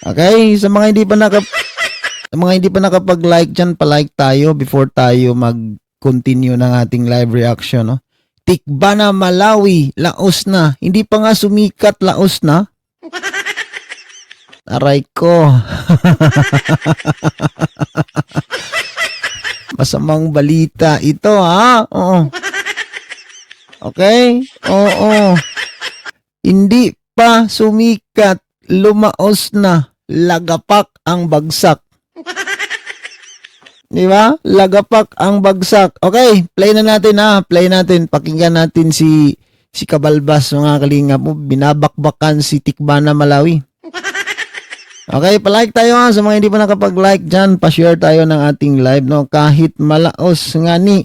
Okay, sa mga hindi pa nakapag-like dyan, pa-like tayo before tayo mag-continue ng ating live reaction, no? Tikbana Malawi, laos na. Hindi pa nga sumikat, laos na. Aray ko. Masamang balita ito, ha? Oo. Okay? Oo. Hindi pa sumikat, lumaos na. Lagapak ang bagsak. Di ba? Lagapak ang bagsak. Okay, play na natin, ha. Play natin. Pakinggan natin si Kabalbas, mga kalingap mo. Binabakbakan si Tikbana Malawi. Okay, palike tayo, ha. Sa mga hindi pa nakapag-like dyan, pa-share tayo ng ating live, no? Kahit malaos nga ni,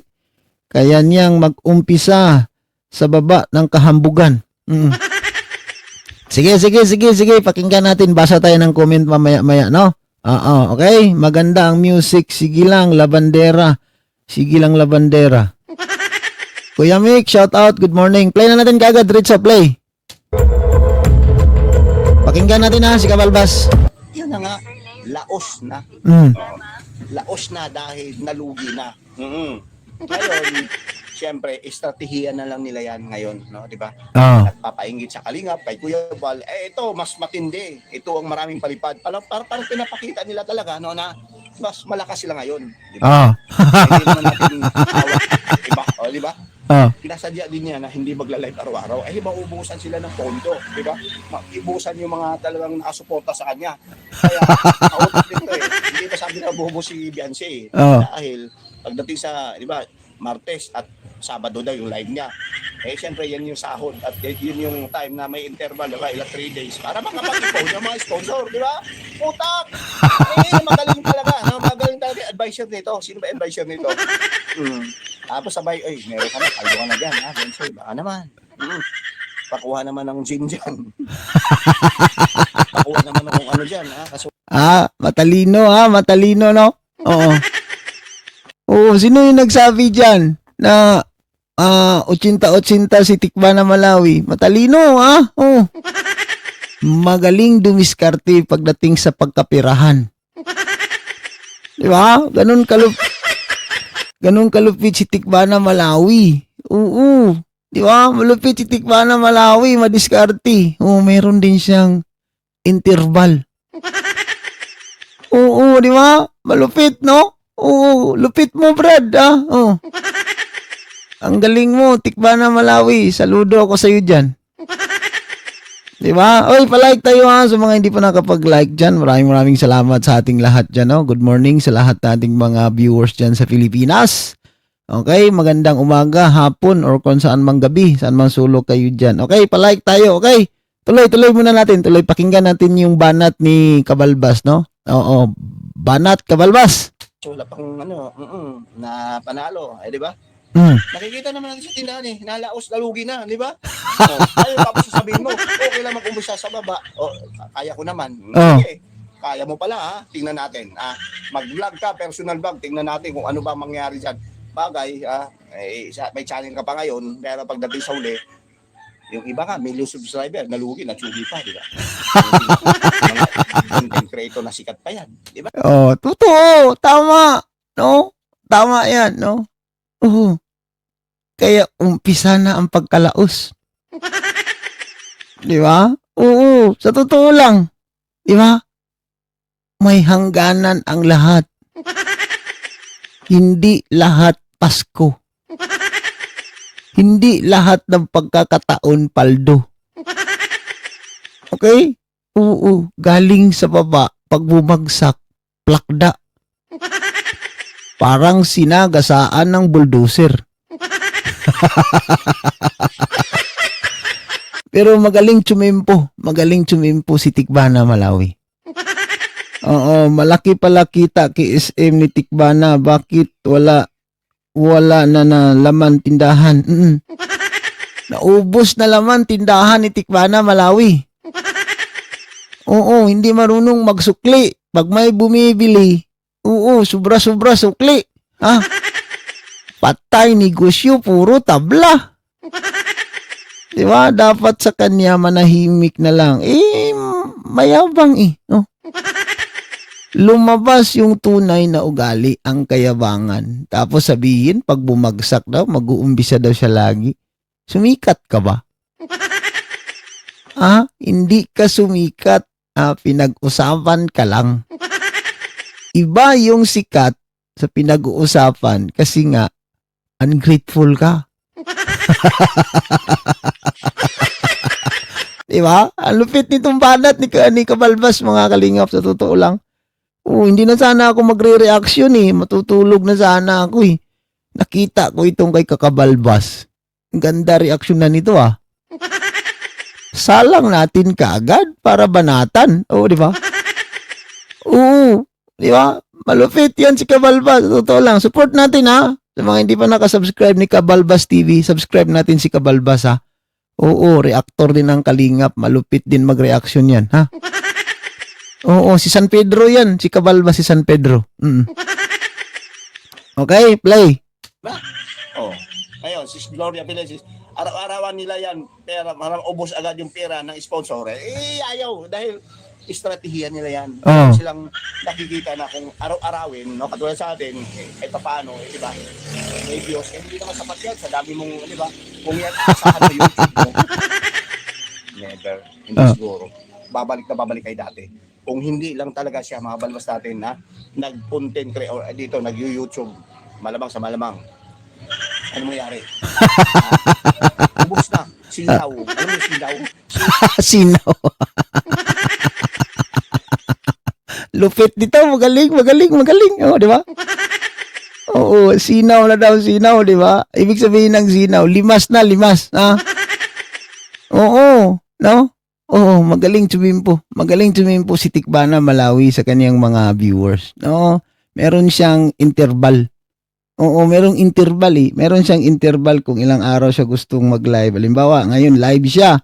kaya niyang mag-umpisa sa baba ng kahambugan. Sige. Pakinggan natin. Basa tayo ng comment mamaya-maya, no? Okay. Maganda ang music. Sige lang, labandera. Kuya Mick, shout out. Good morning. Play na natin kagad. Ritsa, play. Pakinggan natin, ha, si Kabalbas. Yan na nga, laos na. Laos na dahil nalugi na. Ngayon, siyempre, estratehiya na lang nila yan ngayon, no, di ba? Nagpapainggit sa Kalingap, kay Kuya Bal, ito, mas matindi. Ito ang maraming palipad. Parang pinapakita nila talaga, no, na mas malakas sila ngayon. Di ba? Hindi naman natin hawak. Diba? O, di ba? Pinasadya din niya na hindi magla-live araw-araw. Maubusan sila ng pondo, di ba? Maubusan yung mga talagang nakasuporta sa kanya. Kaya, nautot dito Hindi pa sabi na buhubos si Beyonce dahil pagdating sa, di ba, Martes at Sabado daw yung live niya. Siyempre, yan yung sahod at yun yung time na may interval, diba? Ilang 3 days para makapag-ipon yung mga sponsor, di ba? Utak! Magaling talaga. Magaling talaga yung advisor nito. Sino ba advisor nito? Tapos sabay, meron ka na, kaldo ka na dyan, ha? Beyonce, baka naman. Pakuha naman ng gin dyan. Pakuha naman ng ano dyan, ha? Matalino, no? Oo, sino yung nagsabi dyan na 80-80 si Tikbana Malawi? Matalino, ha? Magaling dumiskarte pagdating sa pagkapirahan. Di ba? Ganun kalupit si Tikbana Malawi. Oo. Di ba? Malupit si Tikbana Malawi, madiskarte. Meron din siyang interval. Oo, di ba? Malupit, no? Oo, lupit mo, Brad, ha? Ang galing mo, Tikbana Malawi. Saludo ako sa iyo dyan. Di ba? Palike tayo, ha, sa mga hindi pa nakapag-like dyan. Maraming salamat sa ating lahat dyan, no? Good morning sa lahat nating mga viewers dyan sa Pilipinas. Okay, magandang umaga, hapon, or kung saan mang gabi, saan mang sulok kayo dyan. Okay, palike tayo, okay? Tuloy muna natin. Pakinggan natin yung banat ni Kabalbas, no? Oo, banat Kabalbas. Wala pang na panalo, di ba? Nakikita naman natin sa tindahan nalaos, nalugi na, di ba? Ayaw tapos sasabihin mo, okay lang mag-umpisa sa baba. Kaya ko naman. Okay. Kaya mo pala, ha? Tingnan natin. Mag-vlog ka, personal vlog, tingnan natin kung ano ba mangyari dyan. Bagay, may channel ka pa ngayon, pero pagdating sa uli, yung iba nga, million subscriber, nalugi, natsugi pa, di ba? Mga content creator na sikat pa yan, di ba? Totoo, tama, no? Tama yan, no? Kaya umpisa na ang pagkalaos. Di ba? Oo, sa totoo lang. Di ba? May hangganan ang lahat. Hindi lahat Pasko. Hindi lahat ng pagkakataon paldo. Okay? Oo, galing sa baba, pag bumagsak, plakda. Parang sinagasaan ng bulldozer. Pero magaling tsumimpo si Tikbana Malawi. Oo, malaki pala kita KSM ni Tikbana. Bakit wala na laman tindahan? Naubos na laman tindahan ni Tikbana Malawi. Oo, hindi marunong magsukli. Pag may bumibili, sobra-sobra sukli. Patay negosyo, puro tabla. Diba? Dapat sa kanya manahimik na lang. Mayabang . No? lumabas yung tunay na ugali, ang kayabangan. Tapos sabihin, pag bumagsak daw, mag-uumpisa daw siya lagi. Sumikat ka ba? Hindi ka sumikat. Pinag-usapan ka lang. Iba yung sikat sa pinag-uusapan kasi nga, ungrateful ka. Diba? Ang lupit nitong banat ni Kabalbas, mga kalingap, sa totoo lang. Hindi na sana ako magre-reaction matutulog na sana ako Nakita ko itong kay Kakabalbas. Ang ganda reaksyon na nito Salang natin kaagad para banatan. Di ba? Di ba? Malupit yan si Kabalbas. Totoo lang. Support natin Sa mga hindi pa nakasubscribe ni Kabalbas TV, subscribe natin si Kabalbas reactor din ng kalingap. Malupit din mag-reaction yan, si San Pedro yan. Si Kabalbas si San Pedro. Okay, play. Ngayon, si Gloria Villegas, araw-arawan nila yan, pera, ubos agad yung pera ng sponsor. Ayaw, dahil estratehiya nila yan. Silang nakikita na kung araw-arawin, katulad sa atin, paano, diba? May views, hindi naman sapat yan, sa dami mong, diba? Kung yan, sa YouTube mo, never, hindi siguro. Babalik kay dati. Kung hindi lang talaga siya, mga balbas natin, nag-content creator, dito, nag-YouTube, malamang sa malamang. Ano mangyari? Ubus na. Sinaw. Ano yung sinaw? Sinaw. Lupit dito. Magaling. Di ba? Sinaw na daw, sinaw, di ba? Ibig sabihin ng sinaw, limas. No? Magaling tumimpo. Magaling tumimpo si Tikbana Malawi sa kanyang mga viewers. No? Meron siyang interval. Merong interval Meron siyang interval kung ilang araw siya gustong mag-live. Halimbawa, ngayon live siya.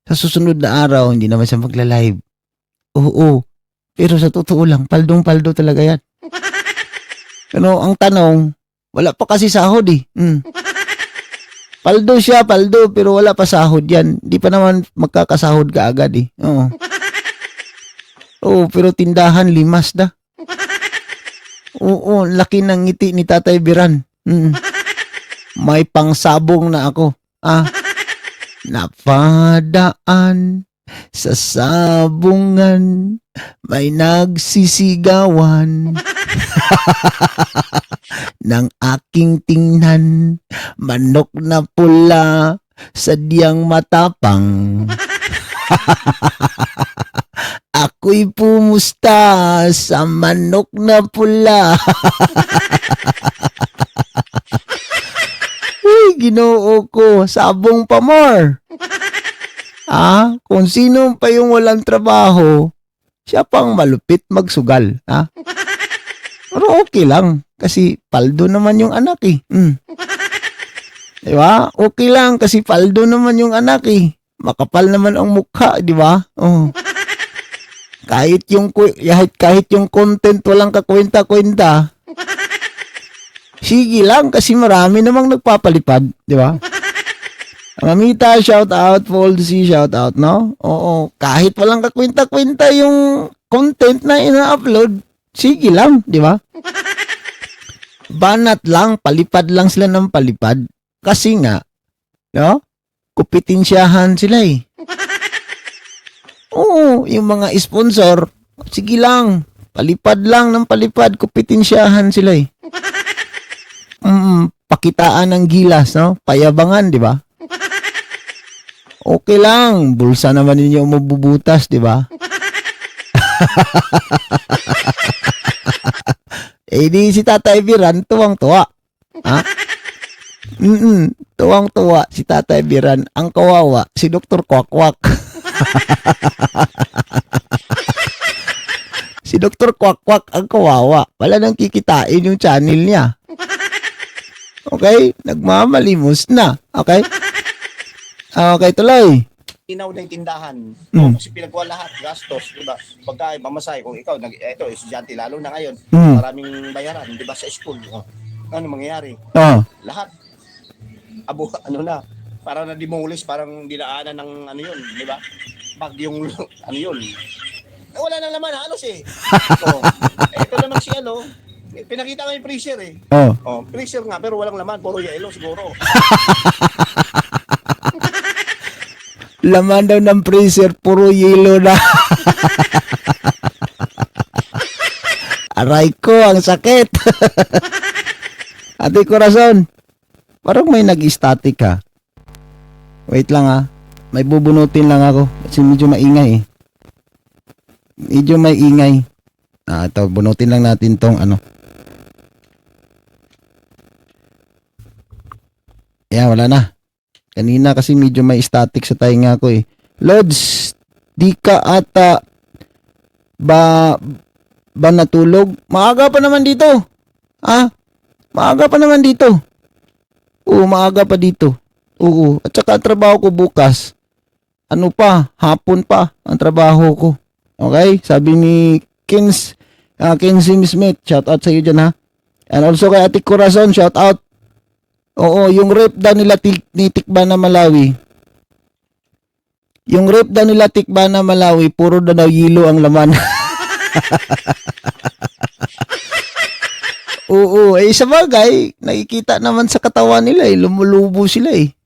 Sa susunod na araw, hindi naman siya magla-live. Pero sa totoo lang, paldong-paldo talaga yan. Pero ang tanong, wala pa kasi sahod Paldo siya, pero wala pa sahod yan. Di pa naman magkakasahod ka agad pero tindahan, limas na. Laki ng ngiti ni Tatay Biran. May pangsabong na ako. Napadaan sa sabungan, may nagsisigawan. Nang aking tingnan, manok na pula, sadyang matapang. Ako'y pumusta sa manok na pula. Ginoo ko, sabong pa more. Kung sino pa yung walang trabaho, siya pang malupit magsugal. Pero okay lang, kasi paldo naman yung anak Diba? Okay lang, kasi paldo naman yung anak Makapal naman ang mukha, diba? Kahit yung content walang kakwenta-kwenta. Sige lang, kasi marami namang nagpapalipad, diba? Mamita, shout out, Foldsy, shout out, no? Kahit walang kakwenta-kwenta yung content na ina-upload, sige lang, di ba? Banat lang, palipad lang sila ng palipad. Kasi nga, no? Kupitinsyahan sila yung mga sponsor, sige lang, palipad lang ng palipad, kupitinsyahan sila pakitaan ng gilas, no? Payabangan, di ba? Okay lang, bulsa naman ninyo mabubutas, di ba? Di si Tatay Biran, tuwang-tuwa. Tuwang-tuwa si Tatay Biran. Ang kawawa, si Dr. Kwakwak. Si Dr. Kwakwak ang kawawa. Wala nang kikitain yung channel niya. Okay? Nagmamalimos na. Okay? Okay, tuloy. Inaw na yung tindahan. Kasi pinagawa lahat, gastos, di ba? Pagkain, pamasahe, kung ikaw, ito, estudyante, lalo na ngayon, maraming bayaran, di ba, sa school. Ano mangyayari? Lahat. Parang na-demolish, parang dinaanan ng ano yun, di ba? Pag yung, ano yun, Wala nang laman, halos eh. Oh, ito naman si ano, pinakita nga yung freezer eh. Oh. Oh, freezer nga, pero walang laman, puro yelo siguro. Laman daw ng freezer, puro yelo na. Aray ko, ang sakit. Ate Corazon, parang may nag-static ka. Wait lang ha. May bubunutin lang ako. Kasi medyo maingay eh. Medyo may ingay. Ito, bunutin lang natin tong ano. Yan, wala na. Kanina kasi medyo may static sa tainga ko eh. Lods, di ka ata ba natulog? Maaga pa naman dito. Ha? Maaga pa naman dito. Oo, maaga pa dito. Oo, at saka trabaho ko bukas. Ano pa? Hapon pa ang trabaho ko. Okay? Sabi ni Kinsey Smith, shout out sa iyo dyan ha. And also kay Ate Corazon, shout out. Oo, yung rep daw nila ni Tikbana Malawi. Yung rep daw nila Tikbana Malawi, puro daw yelo ang laman. Oo, eh sa bagay, nakikita naman sa katawan nila eh, lumulubo sila eh.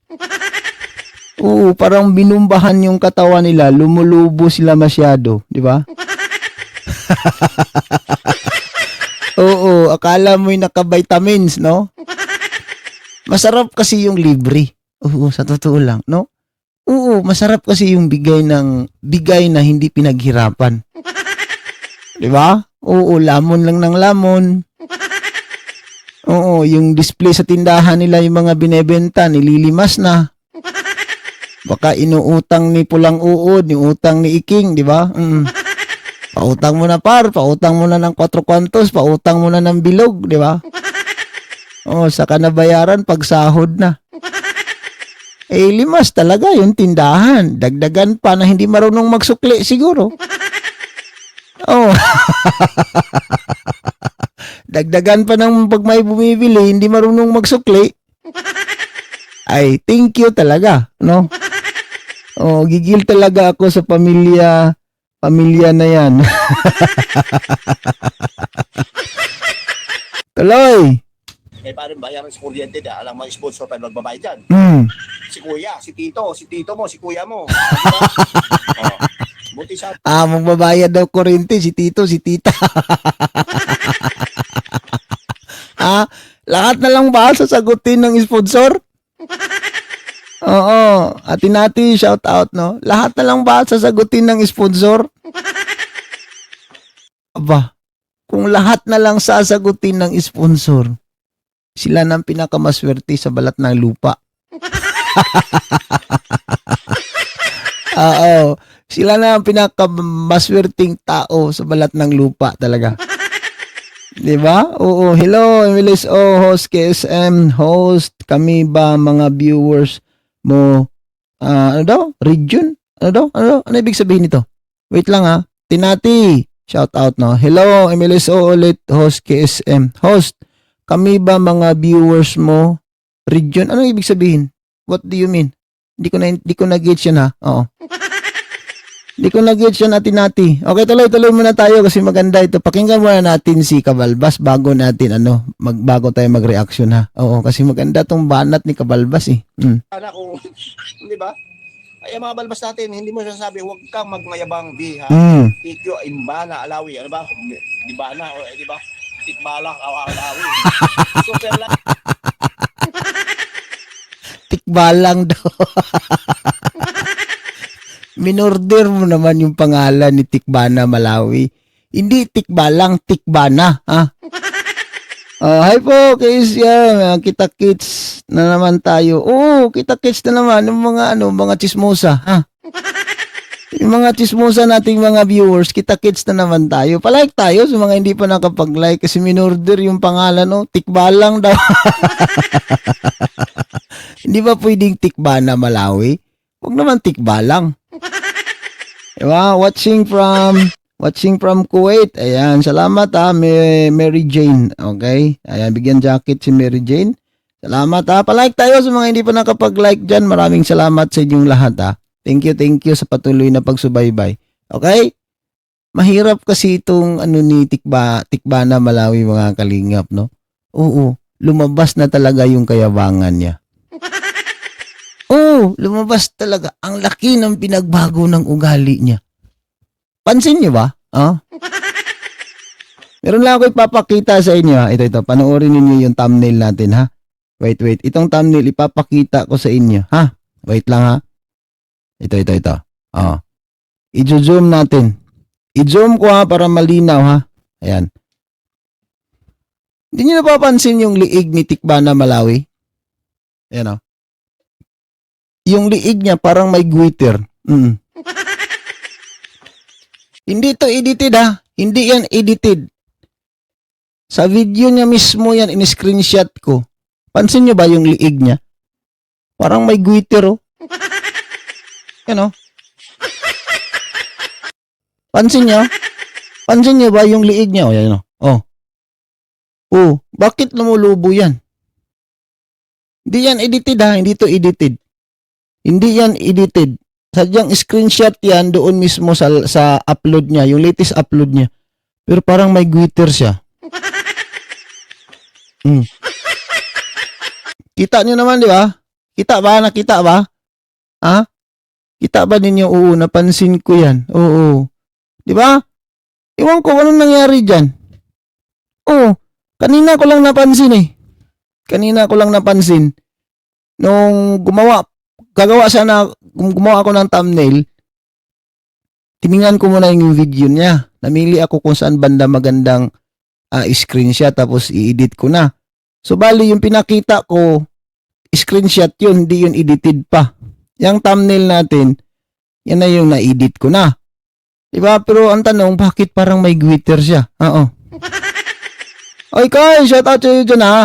Oo, parang binumbahan yung katawan nila, lumulubo sila masyado, di ba? Oo, akala mo'y naka-vitamins, no? Masarap kasi yung libre. Oo, sa totoo lang, no? Oo, masarap kasi yung bigay na hindi pinaghirapan. Di ba? Oo, lamon lang ng lamon. Oo, yung display sa tindahan nila, yung mga binebenta, nililimas na. Baka inuutang ni Pulang Uod, utang ni Iking, di ba? Pautang mo na pautang mo na ng 4 kwantos, pautang mo na ng bilog, di ba? Oo, saka nabayaran pag sahod na. Eh, limas talaga yung tindahan. Dagdagan pa na hindi marunong magsukli siguro. Oh. Dagdagan pa ng pag may bumibili, hindi marunong magsukli. Ay, thank you talaga, no? Oh, gigil talaga ako sa pamilya na yan. Tuloy. Eh, parang bayaran sa kuryente na, alam mo, sponsor pa magbabayad dyan. Si kuya, si tito mo, si kuya mo. Diba? Oh, buti sa... Magbabayad daw kuryente, si tito, si tita. Lahat na lang ba sasagutin ng sponsor? Oo, Atinati, shout out, no? Lahat na lang ba sasagutin ng sponsor? Aba, kung lahat na lang sasagutin ng sponsor, sila nang pinakamaswerte sa balat ng lupa. Oo, sila na ang pinakamaswerteng tao sa balat ng lupa talaga. Diba? Oo, hello, Emilis host, KSM, host, kami ba mga viewers mo, ano daw? Region? Ano daw? Ano ibig sabihin nito? Wait lang ha. Tinati, shout out no. Hello, Emilis ulit, host, KSM, host, kami ba mga viewers mo, region? Ano ibig sabihin? What do you mean? Hindi ko na-gauge yan ha. Oo. Hindi ko na-gauge yan, Atinati. Okay, tuloy muna tayo kasi maganda ito. Pakinggan muna natin si Cabalbas bago natin, bago tayo mag-reaction ha. Oo, kasi maganda tong banat ni Cabalbas eh. Sana kung, di ba? Ay, mga balbas natin, hindi mo sasabi, huwag kang magmayabang, ha? Tikyo, imbana, alawi, ano ba? Di ba na, di ba? Tikbalak, alawi. Super lang. Tikbalang daw. Minorder mo naman yung pangalan ni Tikbana Malawi. Hindi Tikbalang, Tikbana, ha? Hi po, Keisha. Kita-kits na naman tayo. Oo, kita-kits na naman yung mga chismosa, ha? Yung mga chismosa nating mga viewers, kita-kits na naman tayo. Palike tayo sa mga hindi pa nakapag-like kasi minorder yung pangalan, no? Tikbalang daw. Hindi ba pwedeng Tikbana Malawi? Huwag naman Tikbalang. Diba? Watching from Kuwait. Ayan, salamat ha, Mary Jane. Okay? Ayan, bigyan jacket si Mary Jane. Salamat ha. Palike tayo sa mga hindi pa nakapag-like dyan. Maraming salamat sa inyong lahat ha. Thank you sa patuloy na pagsubaybay. Okay? Mahirap kasi itong ano ni Tikbana Malawi mga kalingap, no? Oo, lumabas na talaga yung kayabangan niya. Oo, lumabas talaga. Ang laki ng pinagbago ng ugali niya. Pansin niyo ba? Ah? Meron lang ako ipapakita sa inyo ha. Ito, panoorin niyo yung thumbnail natin ha. Wait. Itong thumbnail ipapakita ko sa inyo ha. Wait lang ha. Ito. Oh. I-zoom natin. I-zoom ko ha para malinaw ha. Ayan. Hindi niyo napapansin yung liig ni Tikbana Malawi? Ayan o. Yung liig niya parang may glitter. Hindi to edited ha. Hindi yan edited. Sa video niya mismo yan, in-screenshot ko. Pansin niyo ba yung liig niya? Parang may glitter oh. Yan oh. Pansin niyo? Pansin niyo ba yung liig niya? O, yan o. Oh. Oh, bakit lumulubo yan? Hindi yan edited ha, hindi to edited. Hindi yan edited. Sadyang screenshot yan doon mismo sa upload niya, yung latest upload niya. Pero parang may glitter siya. Kita niyo naman, di ba? Kita ba? Nakita ba? Ha? Kita ba ninyo? Oo, napansin ko yan. Oo. Di ba? Iwan ko, anong nangyari dyan? Oo, kanina ko lang napansin eh. Kanina ko lang napansin. Nung gumawa ako ng thumbnail, tiningnan ko muna yung video niya. Namili ako kung saan banda magandang screenshot tapos i-edit ko na. So, bali yung pinakita ko, screenshot yun, hindi yun edited pa. Yung thumbnail natin, yan na yung na-edit ko na. Diba? Pero ang tanong, bakit parang may glitter siya? Oo. Oy, Kai, shout out to you dyan ha.